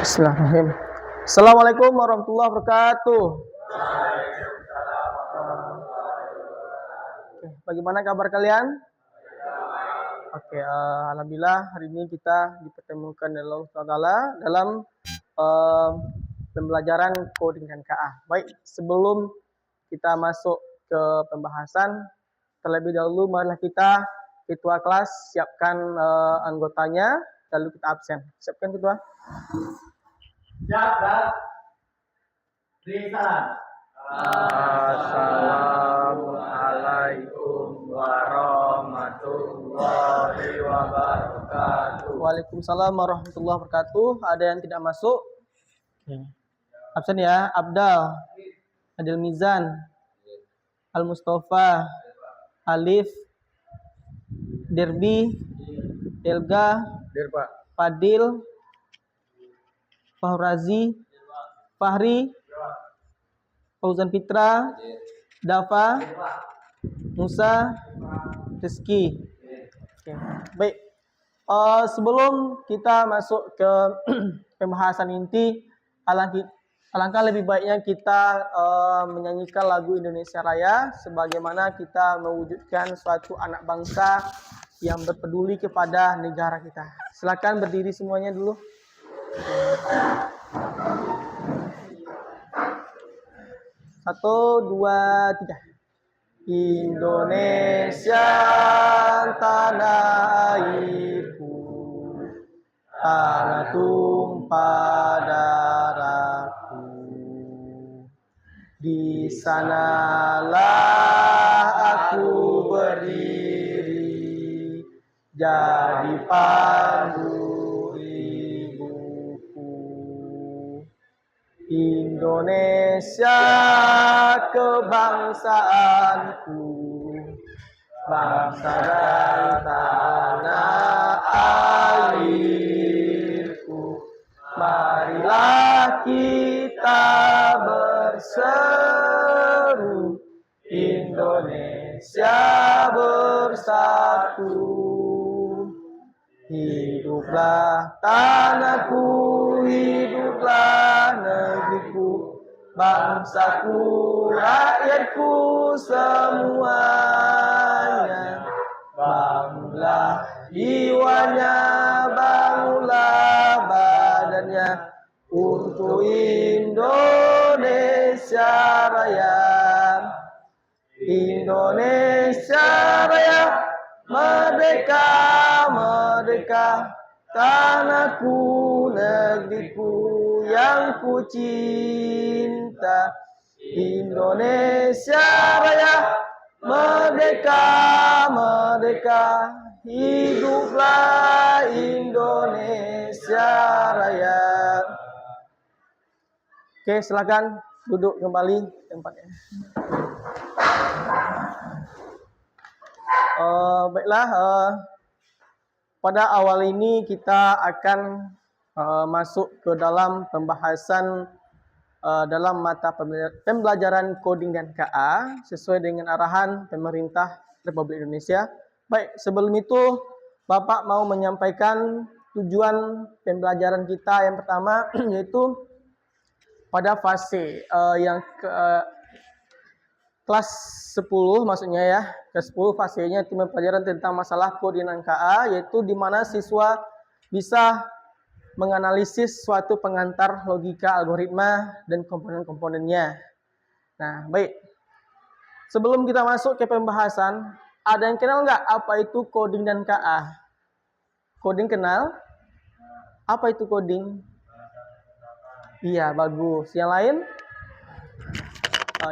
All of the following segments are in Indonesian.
Bismillahirrahmanirrahim. Assalamualaikum warahmatullahi wabarakatuh. Oke, bagaimana kabar kalian? Oke, alhamdulillah hari ini kita dipertemukan oleh Allah Taala dalam pembelajaran coding dan KA. Baik, sebelum kita masuk ke pembahasan, terlebih dahulu marilah kita ketua kelas siapkan anggotanya, lalu kita absen. Siapkan ketua. Assalamualaikum warahmatullahi wabarakatuh. Waalaikumsalam warahmatullahi wabarakatuh. Ada yang tidak masuk? Absen ya. Abdal, Adil Mizan, Al Mustafa, Alif, Derbi, Elga, Fadil, Fahrazi, Fahri, Fauzan Fitra, Dafa, Musa, Rizky. Oke. Baik. Sebelum kita masuk ke pembahasan inti, alangkah lebih baiknya kita menyanyikan lagu Indonesia Raya sebagaimana kita mewujudkan suatu anak bangsa yang berpeduli kepada negara kita. Silakan berdiri semuanya dulu. Satu, dua, tiga. Indonesia tanah airku, tanah tumpah darahku. Di sanalah aku berdiri, jadi pandu ibuku. Indonesia kebangsaanku, bangsa dan tanah airku. Marilah kita berseru, Indonesia bersatu. Hiduplah tanahku, hiduplah negeriku, bangsaku, rakyatku semuanya. Bangunlah jiwanya, bangunlah badannya untuk Indonesia Raya. Indonesia Raya, merdeka, merdeka, tanahku, negeriku yang ku cinta. Indonesia Raya, merdeka, merdeka, hiduplah Indonesia Raya. Oke, silakan duduk kembali tempatnya. Baiklah, pada awal ini kita akan masuk ke dalam pembahasan dalam mata pembelajaran coding dan KA sesuai dengan arahan pemerintah Republik Indonesia. Baik, sebelum itu Bapak mau menyampaikan tujuan pembelajaran kita yang pertama yaitu pada fase yang kelas 10 maksudnya ya. Kelas 10 fasenya itu pembelajaran tentang masalah coding dan KA, yaitu di mana siswa bisa menganalisis suatu pengantar logika algoritma dan komponen-komponennya. Nah, baik. Sebelum kita masuk ke pembahasan, ada yang kenal nggak apa itu coding dan KA? Coding kenal? Apa itu coding? Iya, bagus. Yang lain?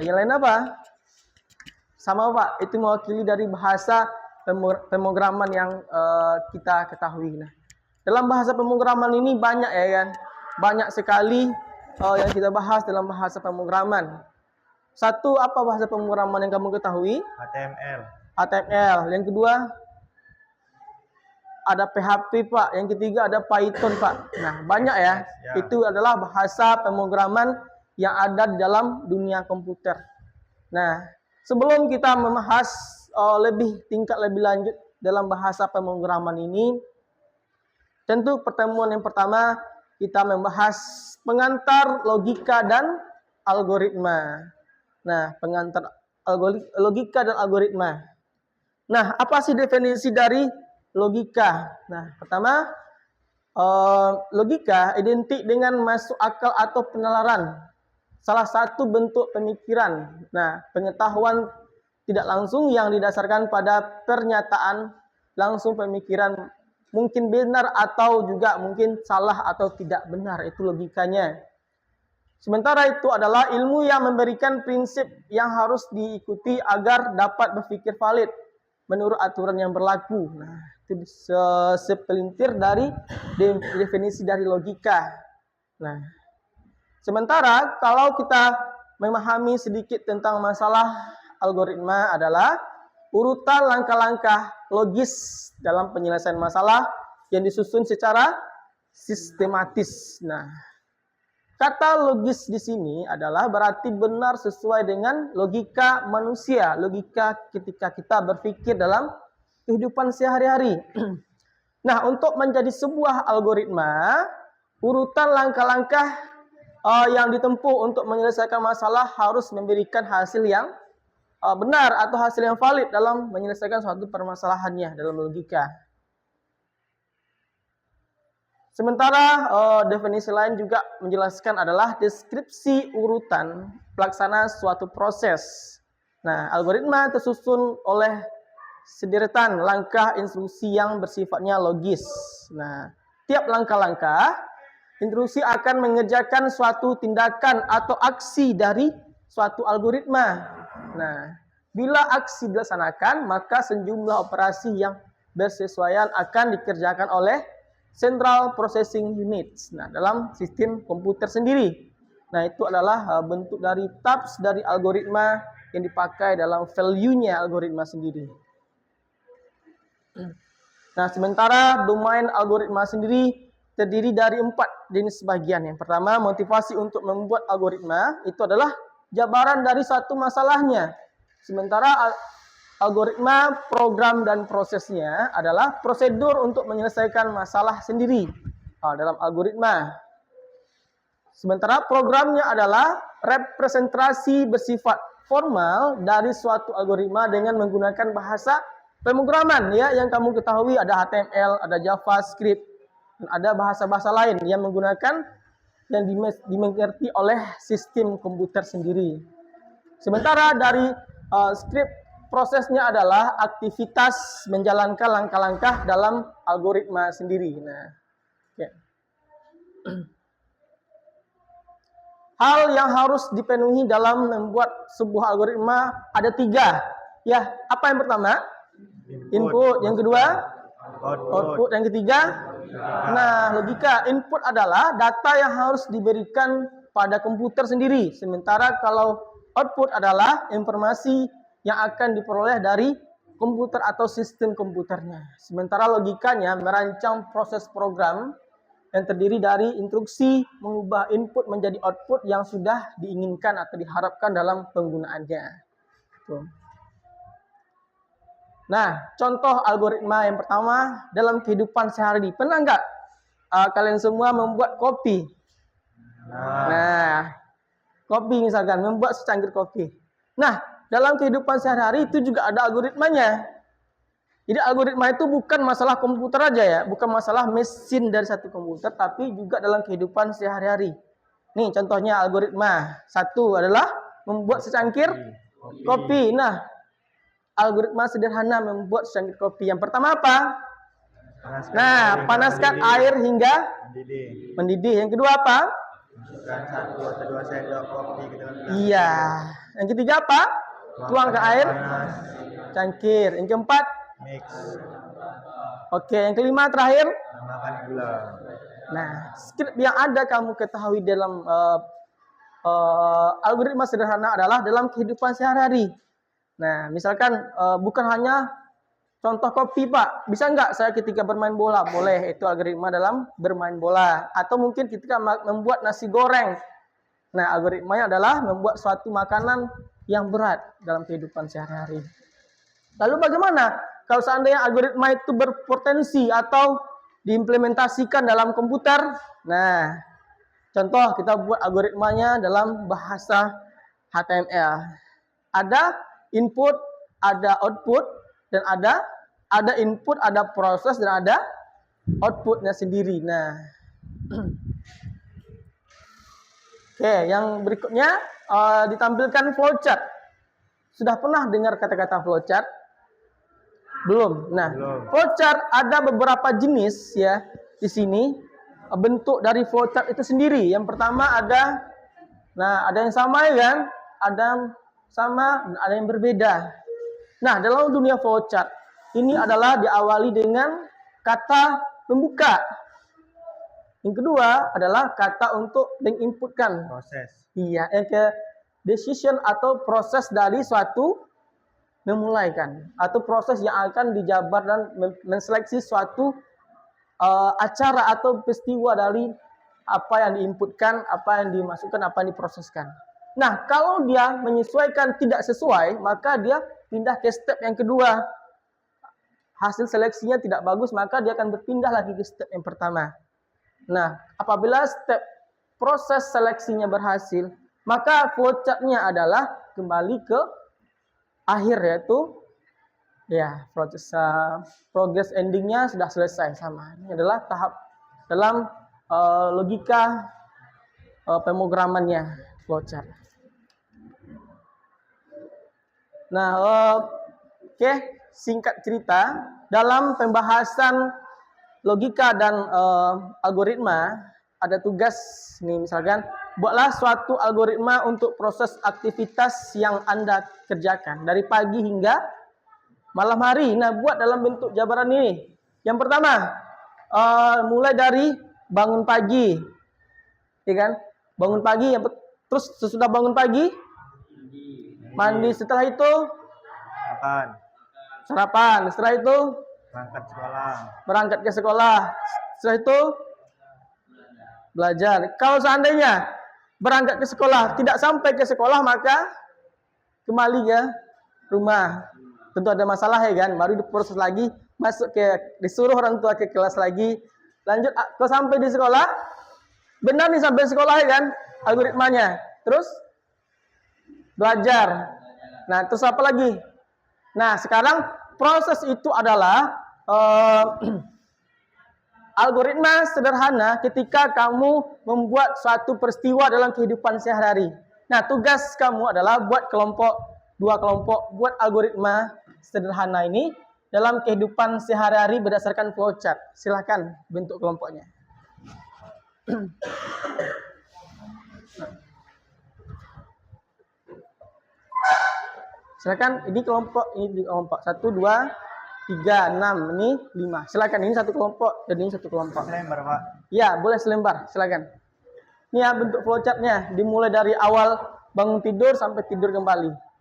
Yang lain apa? Sama Pak, itu mewakili dari bahasa pemrograman yang kita ketahui. Nah, dalam bahasa pemrograman ini banyak ya kan, banyak sekali yang kita bahas dalam bahasa pemrograman. Satu, apa bahasa pemrograman yang kamu ketahui? HTML. HTML. Yang kedua ada PHP Pak. Yang ketiga ada Python Pak. Nah, banyak ya. Itu adalah bahasa pemrograman yang ada di dalam dunia komputer. Nah, sebelum kita membahas tingkat lebih lanjut dalam bahasa pemrograman ini, tentu pertemuan yang pertama kita membahas pengantar logika dan algoritma. Nah, pengantar logika dan algoritma. Nah, apa sih definisi dari logika? Nah, pertama, logika identik dengan masuk akal atau penalaran. Salah satu bentuk pemikiran. Nah, pengetahuan tidak langsung yang didasarkan pada pernyataan langsung pemikiran mungkin benar atau juga mungkin salah atau tidak benar, itu logikanya. Sementara itu adalah ilmu yang memberikan prinsip yang harus diikuti agar dapat berpikir valid menurut aturan yang berlaku. Nah, itu sepelintir dari definisi dari logika. Nah, sementara kalau kita memahami sedikit tentang masalah algoritma adalah urutan langkah-langkah logis dalam penyelesaian masalah yang disusun secara sistematis. Nah, kata logis di sini adalah berarti benar sesuai dengan logika manusia, logika ketika kita berpikir dalam kehidupan sehari-hari. Nah, untuk menjadi sebuah algoritma, urutan langkah-langkah yang ditempuh untuk menyelesaikan masalah harus memberikan hasil yang benar atau hasil yang valid dalam menyelesaikan suatu permasalahannya dalam logika. Sementara definisi lain juga menjelaskan adalah deskripsi urutan pelaksana suatu proses. Nah, algoritma tersusun oleh sederetan langkah instruksi yang bersifatnya logis. Nah, tiap langkah-langkah instruksi akan mengerjakan suatu tindakan atau aksi dari suatu algoritma. Nah, bila aksi dilaksanakan, maka sejumlah operasi yang bersesuaian akan dikerjakan oleh Central Processing Units. Nah, dalam sistem komputer sendiri. Nah, itu adalah bentuk dari types dari algoritma yang dipakai dalam value-nya algoritma sendiri. Nah, sementara domain algoritma sendiri terdiri dari 4 jenis bagian. Yang pertama, motivasi untuk membuat algoritma itu adalah jabaran dari satu masalahnya. Sementara algoritma, program, dan prosesnya adalah prosedur untuk menyelesaikan masalah sendiri dalam algoritma. Sementara programnya adalah representasi bersifat formal dari suatu algoritma dengan menggunakan bahasa pemrograman ya, yang kamu ketahui ada HTML, ada JavaScript, dan ada bahasa-bahasa lain yang menggunakan yang dimengerti oleh sistem komputer sendiri. Sementara dari script prosesnya adalah aktivitas menjalankan langkah-langkah dalam algoritma sendiri. Nah, okay. Hal yang harus dipenuhi dalam membuat sebuah algoritma ada 3. Ya, apa yang pertama? Input. Yang kedua? Output. Yang ketiga? Nah, logika. Input adalah data yang harus diberikan pada komputer sendiri. Sementara kalau output adalah informasi yang akan diperoleh dari komputer atau sistem komputernya. Sementara logikanya merancang proses program yang terdiri dari instruksi mengubah input menjadi output yang sudah diinginkan atau diharapkan dalam penggunaannya. Tuh. Nah, contoh algoritma yang pertama dalam kehidupan sehari-hari. Pernah nggak kalian semua membuat kopi? Nah, kopi misalkan, membuat secangkir kopi. Nah, dalam kehidupan sehari-hari itu juga ada algoritmanya. Jadi algoritma itu bukan masalah komputer aja ya, bukan masalah mesin dari satu komputer, tapi juga dalam kehidupan sehari-hari. Nih contohnya algoritma. 1 adalah membuat secangkir kopi. Nah, algoritma sederhana membuat secangkir kopi. Yang pertama apa? Panaskan air hingga mendidih. Yang kedua apa? Masukkan 1 atau 2 sendok kopi ke dalam gelas. Iya. Yang ketiga apa? Tuang ke air cangkir. Yang keempat? Mix. Oke, yang kelima terakhir? Tambahkan gula. Nah, skrip yang ada kamu ketahui dalam algoritma sederhana adalah dalam kehidupan sehari-hari. Nah, misalkan bukan hanya contoh kopi, Pak. Bisa nggak saya ketika bermain bola? Boleh, itu algoritma dalam bermain bola. Atau mungkin ketika membuat nasi goreng. Nah, algoritmanya adalah membuat suatu makanan yang berat dalam kehidupan sehari-hari. Lalu bagaimana kalau seandainya algoritma itu berpotensi atau diimplementasikan dalam komputer. Nah, contoh kita buat algoritmanya dalam bahasa HTML. Ada input, ada output, dan ada input, ada proses, dan ada outputnya sendiri. Nah, oke, yang berikutnya ditampilkan flowchart. Sudah pernah dengar kata-kata flowchart? Belum. Nah, Belum. flowchart ada beberapa jenis ya di sini. Bentuk dari flowchart itu sendiri. Yang pertama ada yang sama ya kan? Ada sama, ada yang berbeda. Nah, dalam dunia flowchart ini adalah diawali dengan kata pembuka. Yang kedua adalah kata untuk menginputkan. Proses. Iya, yang ke decision atau proses dari suatu memulaikan atau proses yang akan dijabar dan menseleksi suatu acara atau peristiwa dari apa yang diinputkan, apa yang dimasukkan, apa yang diproseskan. Nah, kalau dia menyesuaikan tidak sesuai, maka dia pindah ke step yang kedua. Hasil seleksinya tidak bagus, maka dia akan berpindah lagi ke step yang pertama. Nah, apabila step proses seleksinya berhasil, maka flowchart-nya adalah kembali ke akhir, yaitu ya proses progress endingnya sudah selesai sama. Ini adalah tahap dalam logika pemrogramannya flowchart. Nah, oke, singkat cerita, dalam pembahasan logika dan algoritma ada tugas nih, misalkan buatlah suatu algoritma untuk proses aktivitas yang Anda kerjakan dari pagi hingga malam hari. Nah, buat dalam bentuk jabaran ini. Yang pertama, mulai dari bangun pagi, ya kan? Bangun pagi, terus sesudah bangun pagi, mandi. Setelah itu, Makan. sarapan. Setelah itu, berangkat ke sekolah. Setelah itu, belajar. Kalau seandainya berangkat ke sekolah tidak sampai ke sekolah, maka kembali ke rumah. Tentu ada masalah ya kan, baru diproses lagi, disuruh orang tua ke kelas lagi, lanjut kalau sampai di sekolah, benar nih sampai sekolah ya kan, algoritmanya, terus belajar. Nah, terus apa lagi? Nah, sekarang proses itu adalah algoritma sederhana ketika kamu membuat suatu peristiwa dalam kehidupan sehari-hari. Nah, tugas kamu adalah buat dua kelompok, buat algoritma sederhana ini dalam kehidupan sehari-hari berdasarkan flowchart. Silakan bentuk kelompoknya. Silakan, ini kelompok 1, 2, 3, 6, ini 5. Silakan, ini satu kelompok, jadi ini satu kelompok. Selembar, Pak. Ya, boleh selembar, silakan. Ini ya bentuk flowchartnya, dimulai dari awal bangun tidur sampai tidur kembali.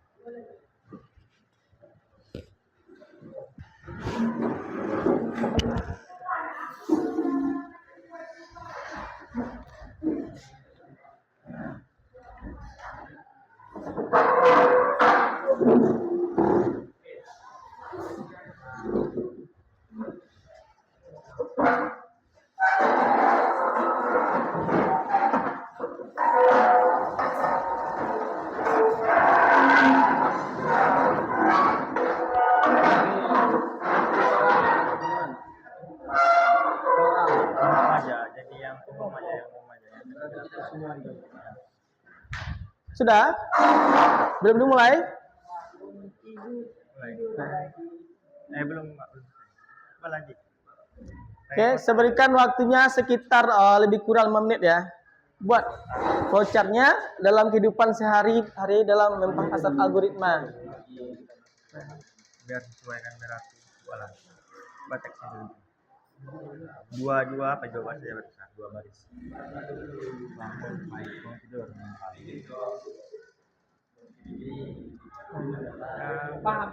Sudah? Belum dimulai? Belum. Apa lagi? Oke, saya berikan waktunya sekitar lebih kurang 5 menit ya. Buat flowchart-nya dalam kehidupan sehari-hari dalam pembahasan algoritma. Biar sesuaikan berarti bateksnya dulu. Dua apa jawaban saya besar, 2 baris. Bangun, mau tidur. Paham.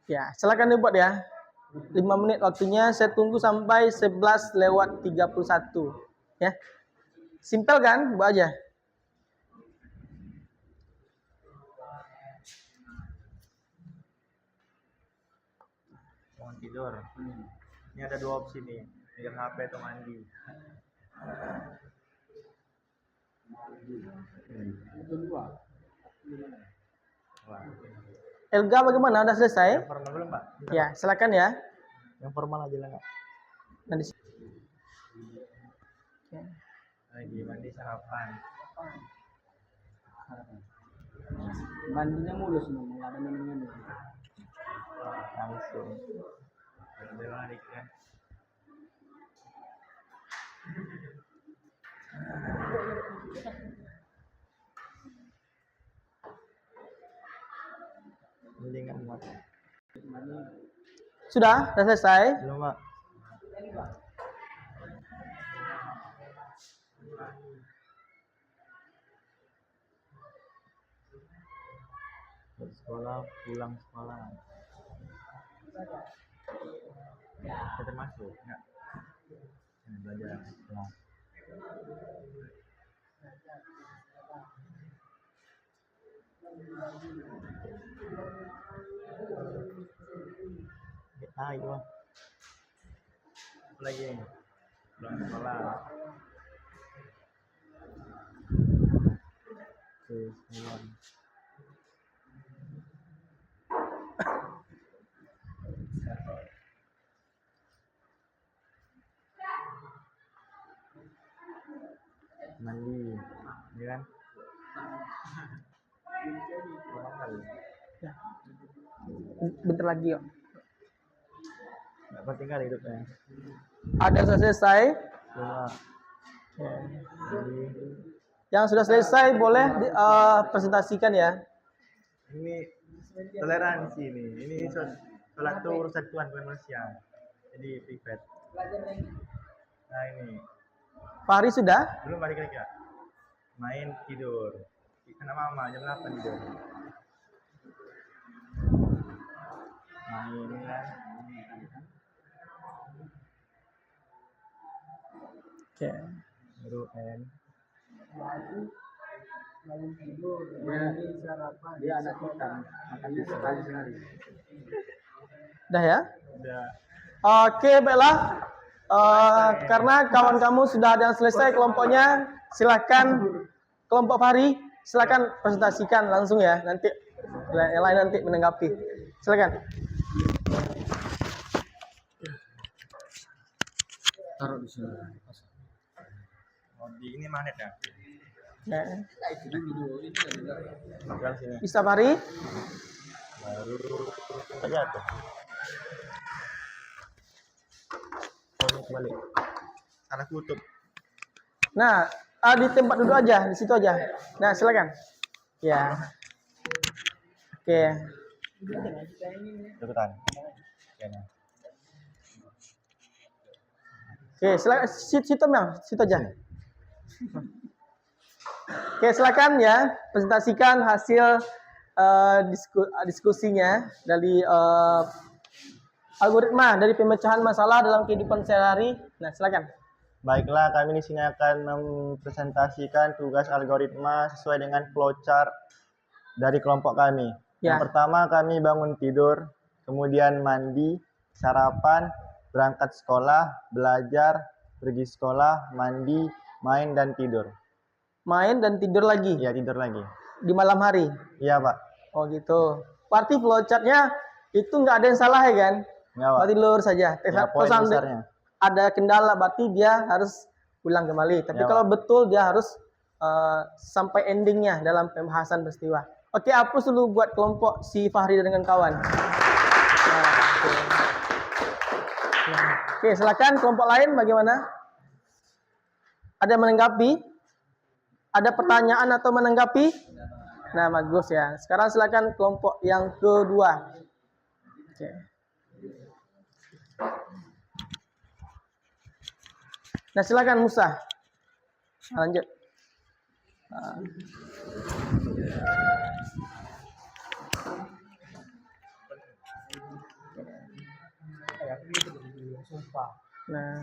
Ya, silakan dibuat ya. 5 menit waktunya, saya tunggu sampai 11:31. Ya. Simpel kan? Buat aja. bangun tidur. Ini ada dua opsi nih, megang HP atau mandi. Wah. Elga bagaimana? Udah selesai? Yang formal belum, Pak? Ya, silakan ya. Yang formal aja lah, Kak. Nanti. Lagi mandi sarapan. Mandinya mulus nih, nggak ada minum-minum. Langsung. Bela dikit kan. Mending nggak muat. Sudah selesai? Belum, Pak. Sekolah, pulang sekolah. Kita termasuk, enggak? Ini belajar sekolah. Itu mah. Apa lagi? Pulang sekolah. Pulang. Mandi, ya kan? Ya. Bentar lagi yuk. Nggak penting kali hidupnya. Ada yang sudah selesai? Cuma Ya. mandi. Yang sudah selesai boleh presentasikan ya. Ini toleransi nih. Ini sholat itu urusan Tuhan, bukan manusia. Jadi private. Nah ini Fahri sudah? belum balik lagi, Kak. Main tidur. Karena mama jam 8 tidur. Main kan. Oke. Baru N. Bangun tidur, mandi, sarapan. Dia anak kita, makannya sekali sehari. Udah ya? Udah. Oke, baiklah. Karena kawan kamu sudah ada yang selesai kelompoknya, silakan kelompok Fahri, silakan presentasikan langsung ya. Nanti yang lain nanti menanggapi. Silakan. Taruh di sini. Oh, di ini magnet ya. Ya. Makan sini. Bisa Fahri? Baru aja tuh. Oh, balik. Salah kutub. Nah, di tempat duduk aja, di situ aja. Nah, silakan. Ya. Oke. Deketan. Kayaknya. Oke, silakan situ Mel, situ aja. Oke, silakan ya presentasikan hasil diskusinya dari algoritma dari pemecahan masalah dalam kehidupan sehari-hari. Nah, silakan. Baiklah, kami di sini akan mempresentasikan tugas algoritma sesuai dengan flowchart dari kelompok kami. Ya. Yang pertama kami bangun tidur, kemudian mandi, sarapan, berangkat sekolah, belajar, pergi sekolah, mandi, main dan tidur. Main dan tidur lagi Iya, tidur lagi. di malam hari. Iya, Pak. Oh gitu. Berarti flowchartnya itu nggak ada yang salah ya kan? Iya, Pak. Berarti lurus saja. Ya, poin Terus besarnya. ada kendala, berarti dia harus ulang kembali. Tapi Ya, kalau Pak. betul dia harus sampai endingnya dalam pembahasan peristiwa. Oke, hapus dulu buat kelompok si Fahri dengan kawan. Nah, oke. Oke, silakan kelompok lain bagaimana? Ada yang menanggapi? Ada pertanyaan atau menanggapi? Nah, bagus ya. Sekarang silakan kelompok yang kedua. Oke. Nah, silakan Musa. Lanjut. Nah,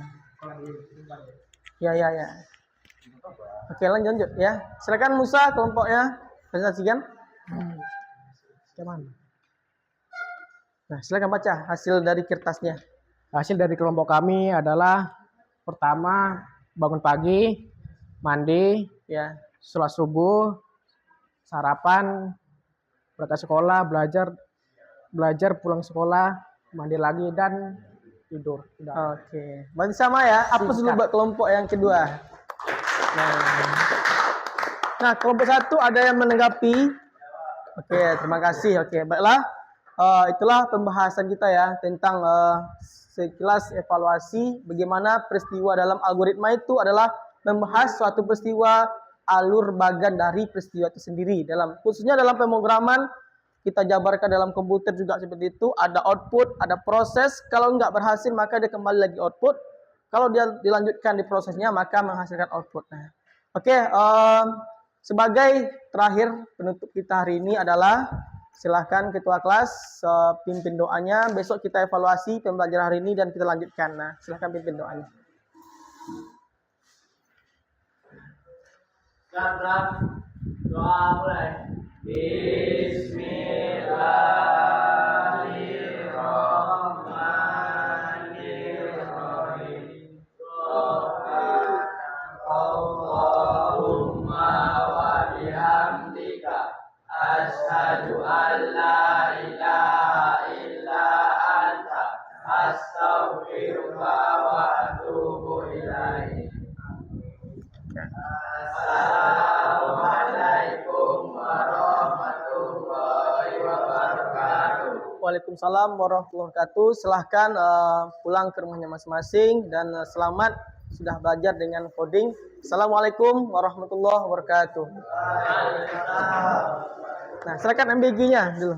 ya. Oke, lanjut ya. Silakan Musa kelompoknya presentasikan. Gimana? Nah, silakan baca hasil dari kertasnya. Hasil dari kelompok kami adalah pertama bangun pagi, mandi, Ya. sholat subuh, sarapan, berangkat sekolah, belajar pulang sekolah, mandi lagi dan tidur. Udah. Oke. Berarti sama ya. Apa dulu buat kelompok yang kedua? Nah, kelompok satu ada yang menanggapi. Oke, terima kasih. Oke, baiklah. Itulah pembahasan kita ya tentang sekilas evaluasi bagaimana peristiwa dalam algoritma itu adalah membahas suatu peristiwa alur bagan dari peristiwa itu sendiri. Khususnya dalam pemrograman kita jabarkan dalam komputer juga seperti itu. Ada output, ada proses. Kalau nggak berhasil maka dia kembali lagi output. Kalau dia dilanjutkan di prosesnya maka menghasilkan output. Nah, oke. Sebagai terakhir penutup kita hari ini adalah silahkan ketua kelas pimpin doanya. Besok kita evaluasi pembelajaran hari ini dan kita lanjutkan. Nah, silahkan pimpin doanya. Doa mulai. Bismillahirrahmanirrahim. Allahumma wa bihamdika asyhadu an la ilaha illa anta astaghfiruka wa atubu ilaik. Assalamualaikum warahmatullahi wabarakatuh. Waalaikumsalam warahmatullahi wabarakatuh. Silahkan pulang ke rumahnya masing-masing dan selamat sudah belajar dengan coding. Assalamualaikum warahmatullahi wabarakatuh. Nah, silakan MBG-nya dulu.